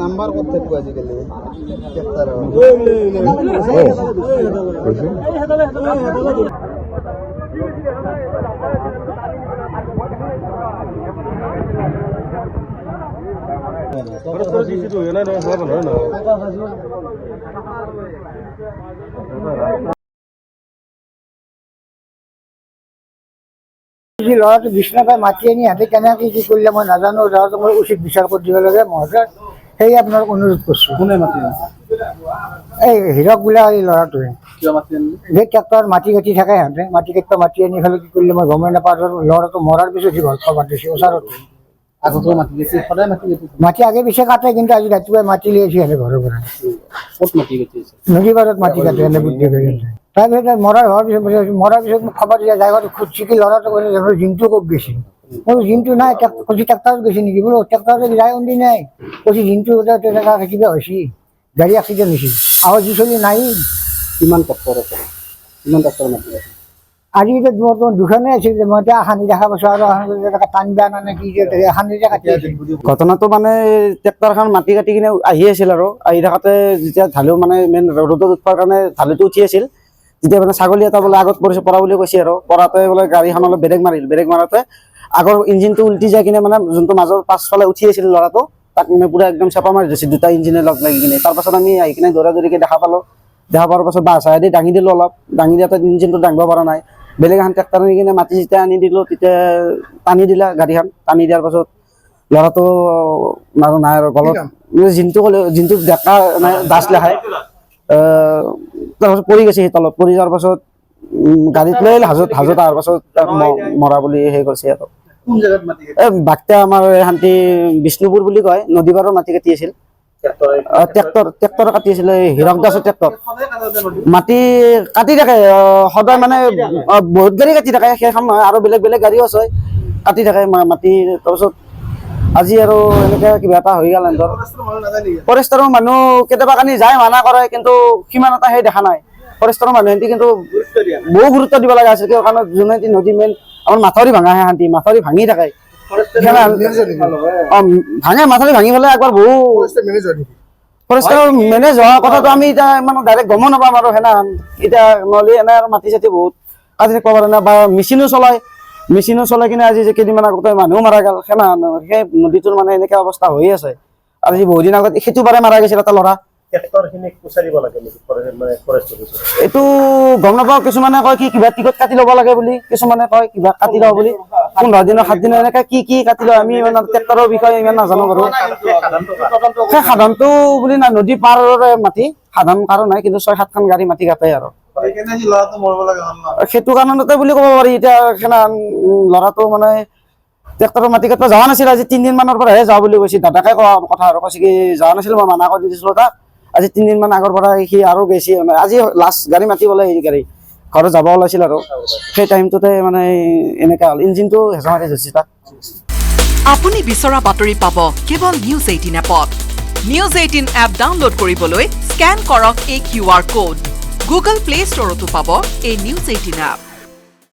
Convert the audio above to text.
Number কত থাকবো আজিকালি ল'ৰাটো বিছনা পাই মাতি আনি সিহঁতে কেনেকৈ কি কৰিলে মই নাজানো। ল'ৰাটো মই উচিত বিচাৰ কৰি দিব লাগে মহোদয়, সেয়ে আপোনাক অনুৰোধ কৰিছোঁ। কোনে মাতি এই হীৰক বোলা এই ল'ৰাটোৱে যে ট্ৰেক্টৰ মাটি কাটি থাকে সিহঁতে মাটি কাটিব মাতি আনি পেলাই কি কৰিলে মই গমেই নাপাওঁ। ল'ৰাটো মৰাৰ পিছত সি ঘৰ খবৰ দিছে ওচৰতে। আগতো মাতি দিছে, সদায় মাতি দিছে। মাটি আগে পিছে কাটে, কিন্তু আজি ৰাতিপুৱাই মাটি লৈ আহিছে সিহঁতে ঘৰৰ পৰা। ক'ত মাতি কাটিছে? নদী পাৰত মাটি কাটে এনে বুদ্ধি কৰি। তাৰপিছত মৰাৰ পিছত মোক খবৰ দিয়া যায় খুঁজছি কি ল'ৰাটো জিনটো ক'ত গৈছে। মই জিনটো নাই, কৈছে ট্ৰেক্টৰত গৈছে নেকি বোলো। ট্ৰেক্টৰত যায় উন্দি নাই, কৈছে জিনটো কিবা হৈছে, গাড়ী এক্সিডেণ্ট হৈছে। আৰু যি চলি নাই। কিমান ট্ৰেক্টৰ আছে? কিমান ট্ৰেক্টৰ মাতি আছে? আজি বৰ্তমান দুখনেই আছিল। মই এতিয়া এখানি দেখা পাইছোঁ আৰু টান বেয়া নে কি এখানিতে কাটি আছে। ঘটনাটো মানে ট্ৰেক্টৰখন মাটি কাটি কিনে আহি আছিল আৰু আহি থাকোঁতে যেতিয়া ঢালু মানে মেইন ৰ'দত উঠিবৰ কাৰণে ঢালুটো উঠি আছিল, যেতিয়া মানে ছাগলী এটা বোলে আগত পৰিছে পৰা বুলি কৈছে আৰু পৰাতে বোলে গাড়ীখন অলপ ব্ৰেক মাৰিল। ব্ৰেক মাৰোতে আগৰ ইঞ্জিনটো উল্টি যাই কিনে মানে যোনটো মাজৰ পাছফালে উঠি আছিল ল'ৰাটো তাক মানে পুৰা একদম চেপা মাৰি দিছে দুটা ইঞ্জিনে লগ লাগি কিনে। তাৰপাছত আমি আহি কিনে দৌৰা দৌৰিকৈ দেখা পালোঁ। দেখা পোৱাৰ পাছত বাঁহ চাহেদি দাঙি দিলোঁ অলপ, দাঙি দিয়াতে ইঞ্জিনটো দাঙিব পৰা নাই। বেলেগ এখন ট্ৰেক্টৰ আনি কিনে মাটি যেতিয়া আনি দিলোঁ তেতিয়া টানি দিলা গাড়ীখন। টানি দিয়াৰ পাছত ল'ৰাটো নাই আৰু গলত জিনটো ডেকা দাচ লেখাই তাৰপাছত পৰি গৈছে সি তলত। পৰি যোৱাৰ পাছত গাড়ীত লৈ হাজত অহাৰ পাছত তাক মৰা বুলি সেই কৰিছে আৰু। বাক্তা আমাৰ শান্তি বিষ্ণুপুৰ বুলি কয়, নদী পাৰৰ মাটি কাটি আছিল। ট্ৰেক্টৰ কাটি আছিলে, হীৰক দাসৰ ট্ৰেক্টৰ মাটি কাটি থাকে সদায়, মানে বহুত গাড়ী কাটি থাকে, সেইখন নহয় আৰু বেলেগ বেলেগ গাড়ীও আছে কাটি থাকে মাটি। তাৰপিছত আজি আৰু এনেকৈ কিবা এটা হৈ গ'ল। ফৰেষ্টৰ মানুহ কেতিয়াবা কানি যায়, মানা কৰে, কিন্তু সিমান এটা সেই দেখা নাই। ফৰেষ্টৰ মানুহে কিন্তু বহু গুৰুত্ব দিব লগা আছে, কিয় কাৰণ যোনে নদী মেইন আমাৰ মাথাউৰি ভাঙাহে শান্তি, মাথাউৰি ভাঙি থাকে। ভাঙে মাথাউৰি ভাঙি পেলাই একবাৰ বহু ফৰেষ্টৰ মেনেজ হোৱা কথাটো আমি এতিয়া মানে ডাইৰেক্ট গমো নাপাম আৰু সেনাখন এতিয়া নহ'লে এনে আৰু মাটি চাটি বহুত কাটি থাকিব পাৰে না। বা মেচিনো চলাই কিনে আজি যে কেইদিনমান আগতে মানুহো মাৰা গ'ল সেনাখন। সেই নদীটোৰ মানে এনেকৈ অৱস্থা হৈ আছে। আজি বহু দিন আগত সেইটো বাৰে মাৰা গৈছিল এটা ল'ৰা। এইটো গম নাপাওঁ, কিছুমানে কয় কি কিবা টিকট কাটি ল'ব লাগে বুলি, কিছুমানে কয় কিবা কাটি লওঁ বুলি, 15 দিনৰ 7 দিনৰ এনেকে কি কাটি লয় আমি ইমান ট্ৰেক্টৰৰ বিষয়ে ইমান নাজানো বাৰু। সেই সাধাৰণটো বুলি নাই, নদী পাৰৰে মাটি সাধাৰণ কাৰণ নাই, কিন্তু 6-7খন গাড়ী মাটি কাটে আৰু সেইটো কাৰণতে বুলি ক'ব পাৰি। এতিয়া সেইদিনাখন ল'ৰাটো মানে ট্ৰেক্টৰৰ মাটি কাটিব যোৱা নাছিল, আজি 3 দিনমানৰ পৰাহে যাওঁ বুলি কৈছে। দাদাকে কোৱা কথা আৰু কৈছে কি যোৱা নাছিল, মই মানা কৰি দিছিলোঁ তাক। আজি 3 দিনমান আগৰ পৰা সি আৰু গৈছে, আজি লাষ্ট গাড়ী মাতিবলৈ এই গাড়ী ঘৰত যাব ওলাইছিল আৰু সেই টাইমটোতে মানে এনেকুৱা হ'ল, ইঞ্জিনটো হেঁচা মাৰি ধৰিছে তাক। আপুনি বিচৰা বাতৰি পাব কেৱল নিউজ 18 এপত। নিউজ 18 এপ ডাউনলোড কৰিবলৈ স্কেন কৰক এই QR কোড। গুগল প্লে ষ্টৰতো পাব এই নিউজ 18 এপ।